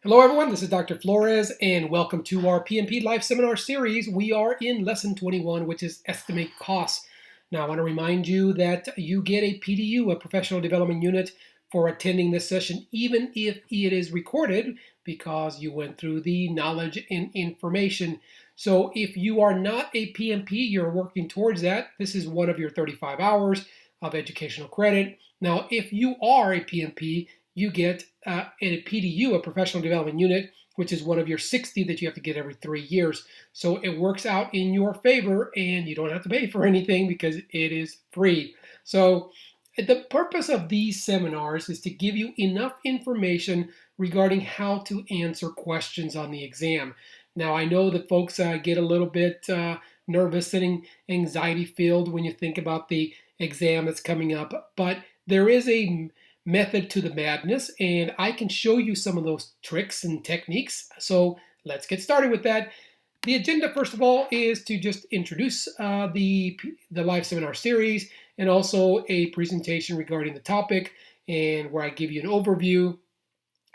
Hello everyone, this is Dr. Flores and welcome to our PMP Live Seminar Series. We are in Lesson 21, which is Estimate Costs. Now I want to remind you that you get a PDU, a Professional Development Unit, for attending this session, even if it is recorded, because you went through the knowledge and information. So if you are not a PMP, you're working towards that. This is one of your 35 hours of educational credit. Now if you are a PMP, you get a PDU, a Professional Development Unit, which is one of your 60 that you have to get every 3 years. So it works out in your favor and you don't have to pay for anything because it is free. So the purpose of these seminars is to give you enough information regarding how to answer questions on the exam. Now I know that folks get a little bit nervous and anxiety filled when you think about the exam that's coming up, but there is a method to the madness, and I can show you some of those tricks and techniques. So let's get started with that. The agenda, first of all, is to just introduce the live seminar series and also a presentation regarding the topic, and where I give you an overview,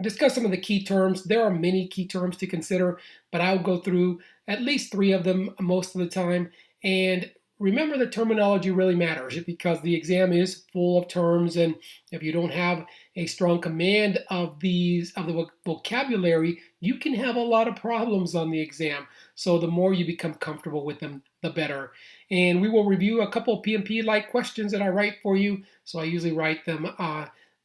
discuss some of the key terms. There are many key terms to consider, but I'll go through at least 3 of them most of the time. And remember, the terminology really matters because the exam is full of terms, and if you don't have a strong command of the vocabulary, you can have a lot of problems on the exam. So the more you become comfortable with them, the better. And we will review a couple of PMP-like questions that I write for you. So I usually write them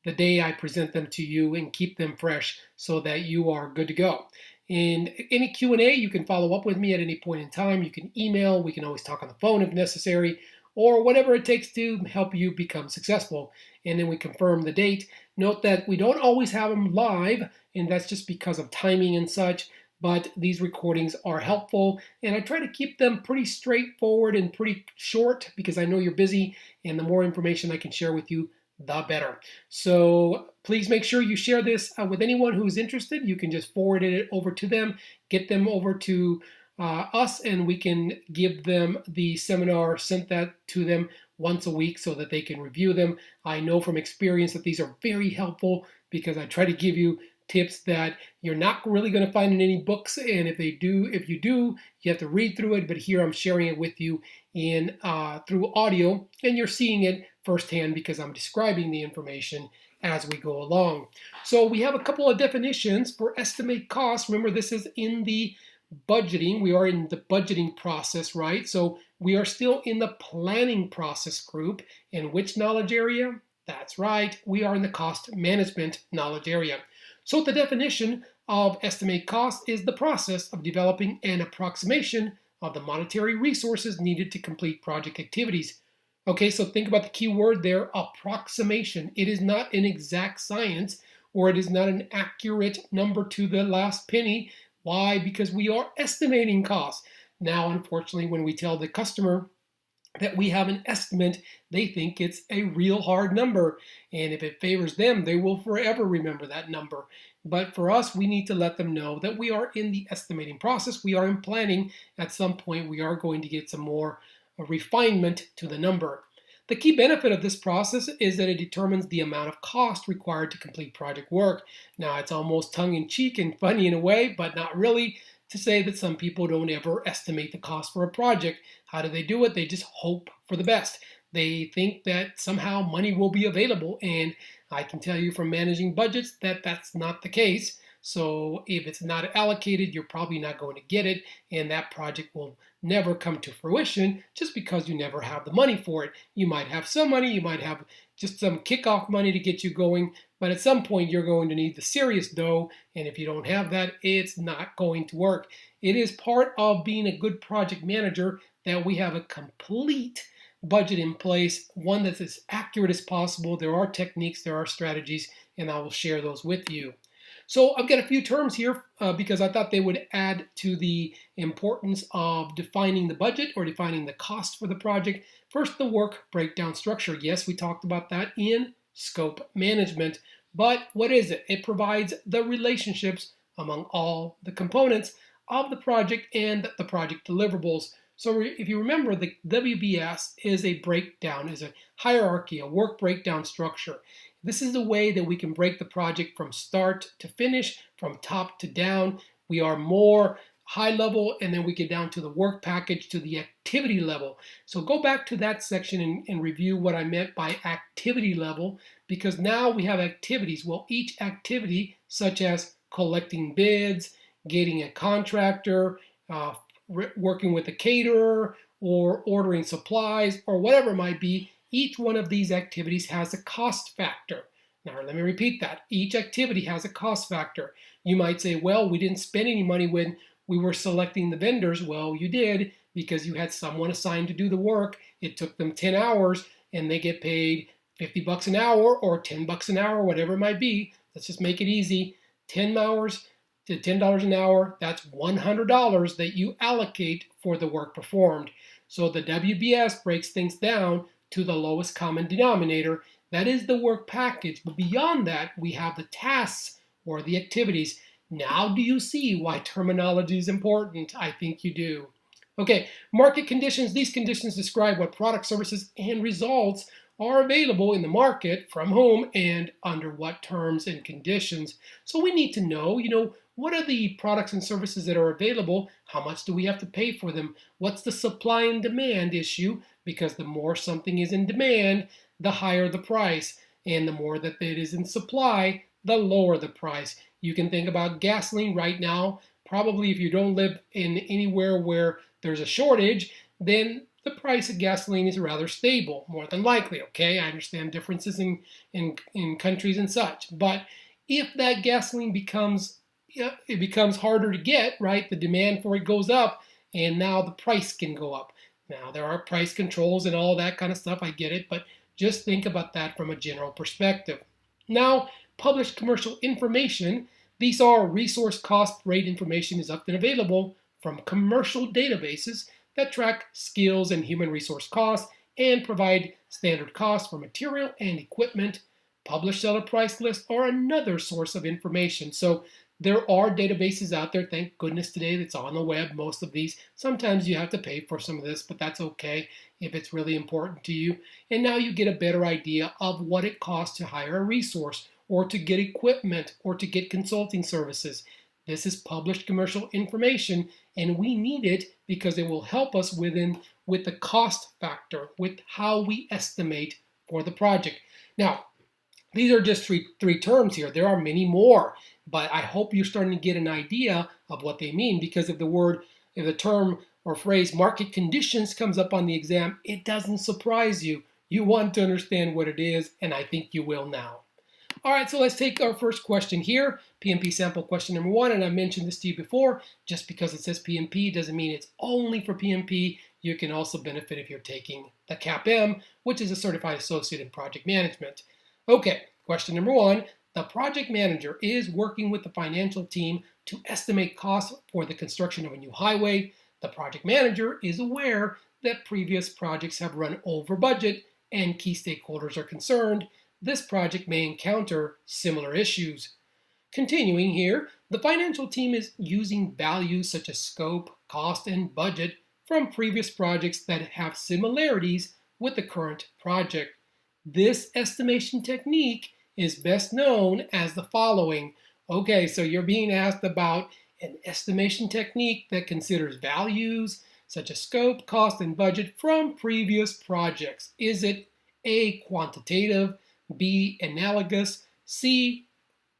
the day I present them to you and keep them fresh so that you are good to go. And any Q&A, you can follow up with me at any point in time. You can email, we can always talk on the phone if necessary, or whatever it takes to help you become successful. And then we confirm the date. Note that we don't always have them live, and that's just because of timing and such, but these recordings are helpful, and I try to keep them pretty straightforward and pretty short because I know you're busy, and the more information I can share with you, the better. So please make sure you share this with anyone who's interested. You can just forward it over to them, get them over to us, and we can give them the seminar, sent that to them once a week so that they can review them. I know from experience that these are very helpful because I try to give you tips that you're not really going to find in any books, and if you do, you have to read through it. But here I'm sharing it with you in through audio, and you're seeing it firsthand because I'm describing the information as we go along. So we have a couple of definitions for estimate costs. Remember, this is in the budgeting. We are in the budgeting process, right? So we are still in the planning process group. In which knowledge area? That's right, we are in the cost management knowledge area. So the definition of estimate cost is the process of developing an approximation of the monetary resources needed to complete project activities. Okay, so think about the key word there, approximation. It is not an exact science, or it is not an accurate number to the last penny. Why? Because we are estimating costs. Now, unfortunately, when we tell the customer that we have an estimate, they think it's a real hard number. And if it favors them, they will forever remember that number. But for us, we need to let them know that we are in the estimating process. We are in planning. At some point, we are going to get some more refinement to the number. The key benefit of this process is that it determines the amount of cost required to complete project work. Now, it's almost tongue-in-cheek and funny in a way, but not really, to say that some people don't ever estimate the cost for a project. How do they do it? They just hope for the best. They think that somehow money will be available, and I can tell you from managing budgets that that's not the case. So if it's not allocated, you're probably not going to get it, and that project will never come to fruition just because you never have the money for it. You might have some money, you might have just some kickoff money to get you going, but at some point you're going to need the serious dough, and if you don't have that, it's not going to work. It is part of being a good project manager that we have a complete budget in place, one that's as accurate as possible. There are techniques, there are strategies, and I will share those with you. So I've got a few terms here because I thought they would add to the importance of defining the budget or defining the cost for the project. First, the work breakdown structure. Yes, we talked about that in scope management, but what is it? It provides the relationships among all the components of the project and the project deliverables. So if you remember, the WBS is a breakdown, is a hierarchy, a work breakdown structure. This is the way that we can break the project from start to finish, from top to down. We are more high level, and then we get down to the work package, to the activity level. So go back to that section and review what I meant by activity level, because now we have activities. Well, each activity, such as collecting bids, getting a contractor, working with a caterer, or ordering supplies, or whatever it might be, each one of these activities has a cost factor. Now, let me repeat that. Each activity has a cost factor. You might say, well, we didn't spend any money when we were selecting the vendors. Well, you did, because you had someone assigned to do the work. It took them 10 hours and they get paid 50 bucks an hour or 10 bucks an hour, whatever it might be. Let's just make it easy. 10 hours to $10 an hour, that's $100 that you allocate for the work performed. So the WBS breaks things down to the lowest common denominator. That is the work package. But beyond that, we have the tasks or the activities. Now do you see why terminology is important? I think you do. Okay, market conditions. These conditions describe what products, services, and results are available in the market, from whom, and under what terms and conditions. So we need to know, what are the products and services that are available? How much do we have to pay for them? What's the supply and demand issue? Because the more something is in demand, the higher the price. And the more that it is in supply, the lower the price. You can think about gasoline right now. Probably if you don't live in anywhere where there's a shortage, then the price of gasoline is rather stable, more than likely. Okay, I understand differences in countries and such. But if that gasoline becomes harder to get, right? The demand for it goes up, and now the price can go up. Now there are price controls and all that kind of stuff. I get it, but just think about that from a general perspective. Now, published commercial information. These are resource cost rate information is often available from commercial databases that track skills and human resource costs and provide standard costs for material and equipment. Published seller price lists are another source of information. So there are databases out there, thank goodness today, that's on the web, most of these. Sometimes you have to pay for some of this, but that's okay if it's really important to you. And now you get a better idea of what it costs to hire a resource, or to get equipment, or to get consulting services. This is published commercial information, and we need it because it will help us with the cost factor, with how we estimate for the project. Now, these are just three terms here. There are many more, but I hope you're starting to get an idea of what they mean, because if the term or phrase market conditions comes up on the exam, it doesn't surprise you. You want to understand what it is, and I think you will now. All right, so let's take our first question here, PMP sample question number 1, and I mentioned this to you before. Just because it says PMP doesn't mean it's only for PMP. You can also benefit if you're taking the CAPM, which is a Certified Associate in Project Management. Okay, question number 1. The project manager is working with the financial team to estimate costs for the construction of a new highway. The project manager is aware that previous projects have run over budget and key stakeholders are concerned. This project may encounter similar issues. Continuing here, the financial team is using values such as scope, cost, and budget from previous projects that have similarities with the current project. This estimation technique is best known as the following. Okay, so you're being asked about an estimation technique that considers values such as scope, cost, and budget from previous projects. Is it A, quantitative, B, analogous, C,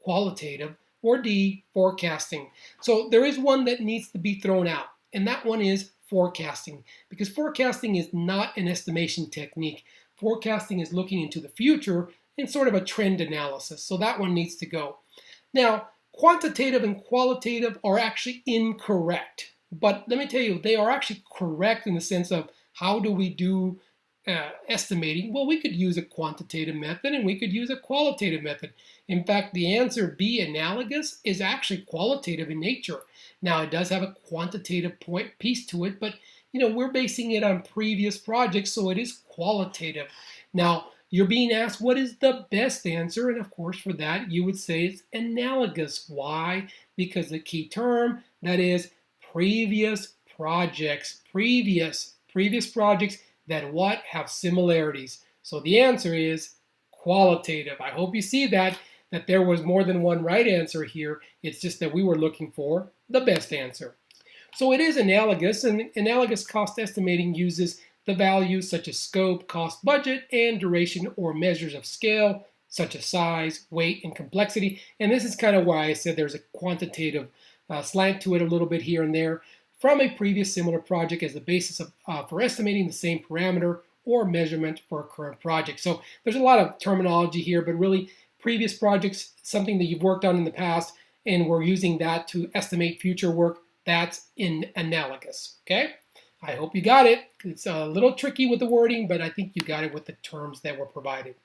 qualitative, or D, forecasting? So there is one that needs to be thrown out, and that one is forecasting, because forecasting is not an estimation technique. Forecasting is looking into the future in sort of a trend analysis, so that one needs to go. Now, quantitative and qualitative are actually incorrect, but let me tell you, they are actually correct in the sense of how do we do estimating. Well, we could use a quantitative method and we could use a qualitative method. In fact, the answer B, analogous, is actually qualitative in nature. Now, it does have a quantitative piece to it, but we're basing it on previous projects, so it is qualitative. Now, you're being asked what is the best answer, and of course for that you would say it's analogous. Why? Because the key term, that is previous projects, previous projects that what have similarities. So the answer is qualitative. I hope you see that there was more than one right answer here. It's just that we were looking for the best answer. So it is analogous, and analogous cost estimating uses the values such as scope, cost, budget, and duration or measures of scale, such as size, weight, and complexity. And this is kind of why I said there's a quantitative slant to it a little bit here and there from a previous similar project as the basis for estimating the same parameter or measurement for a current project. So there's a lot of terminology here, but really previous projects, something that you've worked on in the past, and we're using that to estimate future work. That's analogous, okay? I hope you got it. It's a little tricky with the wording, but I think you got it with the terms that were provided.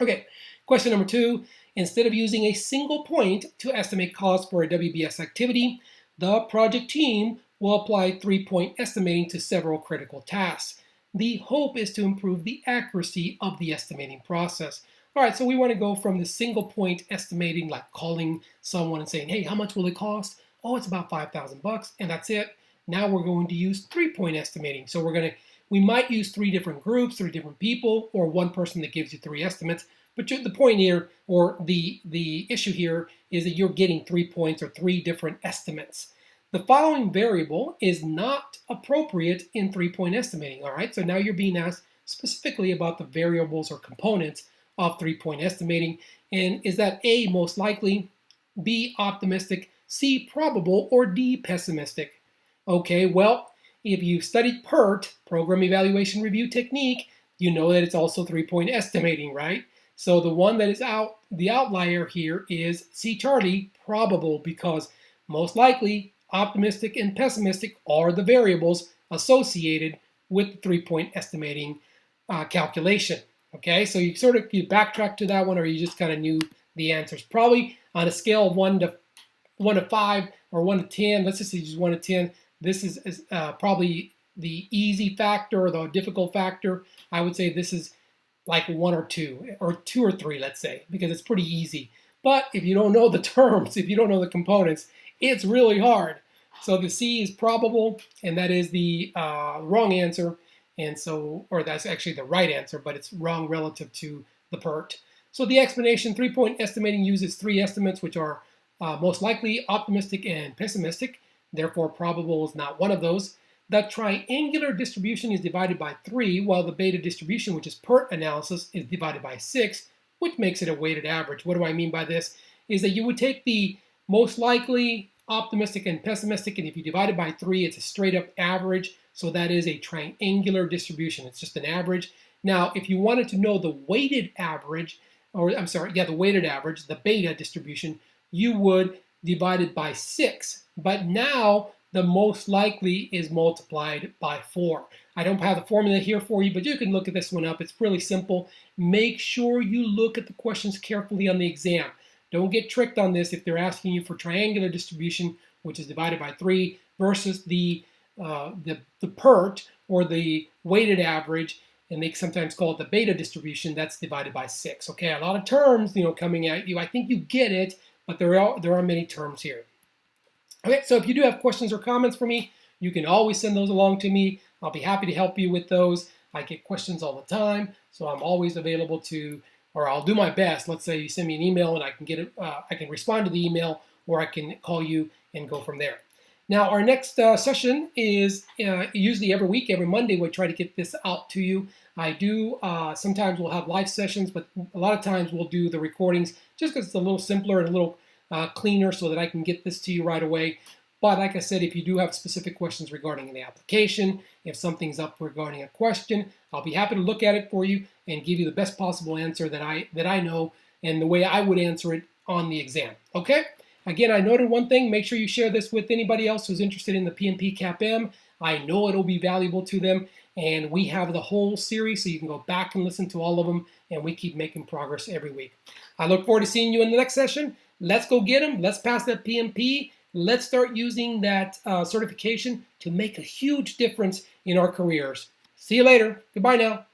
Okay, question number 2. Instead of using a single point to estimate cost for a WBS activity, the project team will apply 3-point estimating to several critical tasks. The hope is to improve the accuracy of the estimating process. All right, so we want to go from the single point estimating, like calling someone and saying, hey, how much will it cost? Oh, it's about $5,000, and that's it. Now we're going to use 3-point estimating. So we might use 3 different groups, 3 different people, or one person that gives you 3 estimates. But the point here, or the issue here, is that you're getting 3 points or 3 different estimates. The following variable is not appropriate in 3-point estimating. All right, so now you're being asked specifically about the variables or components of 3-point estimating. And is that A, most likely, B, optimistic, C, probable, or D, pessimistic? Okay, well, if you've studied PERT, Program Evaluation Review Technique, you know that it's also 3-point estimating, right? So the one that is the outlier here is C, Charlie, probable, because most likely, optimistic and pessimistic are the variables associated with the 3-point estimating calculation. Okay, so you backtrack to that one, or you just kind of knew the answers. Probably on a scale of 1 to 5 or 1 to 10, let's just say just 1 to 10, this is probably the easy factor or the difficult factor. I would say this is like 1 or 2, or 2 or 3, let's say, because it's pretty easy. But if you don't know the terms, if you don't know the components, it's really hard. So the C is probable, and that is the wrong answer. And so, or that's actually the right answer, but it's wrong relative to the PERT. So the explanation, 3-point estimating uses 3 estimates, which are most likely, optimistic, and pessimistic. Therefore, probable is not one of those. The triangular distribution is divided by 3, while the beta distribution, which is PERT analysis, is divided by 6, which makes it a weighted average. What do I mean by this? Is that you would take the most likely, optimistic, and pessimistic, and if you divide it by 3, it's a straight up average. So that is a triangular distribution. It's just an average. Now, if you wanted to know the weighted average, the weighted average, the beta distribution, you would divide it by 6. But now the most likely is multiplied by 4. I don't have the formula here for you, but you can look at this one up. It's really simple. Make sure you look at the questions carefully on the exam. Don't get tricked on this if they're asking you for triangular distribution, which is divided by 3, versus the PERT, or the weighted average, and they sometimes call it the beta distribution, that's divided by 6. Okay, a lot of terms, coming at you. I think you get it, but there are many terms here. Okay, so if you do have questions or comments for me, you can always send those along to me. I'll be happy to help you with those. I get questions all the time, so I'm always available to, or I'll do my best. Let's say you send me an email and I can get it, I can respond to the email, or I can call you and go from there. Now, our next session is usually every week, every Monday, we try to get this out to you. I do, sometimes we'll have live sessions, but a lot of times we'll do the recordings just because it's a little simpler and a little cleaner so that I can get this to you right away. But like I said, if you do have specific questions regarding the application, if something's up regarding a question, I'll be happy to look at it for you and give you the best possible answer that I know and the way I would answer it on the exam. Okay? Again, I noted one thing. Make sure you share this with anybody else who's interested in the PMP CAPM. I know it'll be valuable to them. And we have the whole series, so you can go back and listen to all of them. And we keep making progress every week. I look forward to seeing you in the next session. Let's go get them. Let's pass that PMP. Let's start using that certification to make a huge difference in our careers. See you later. Goodbye now.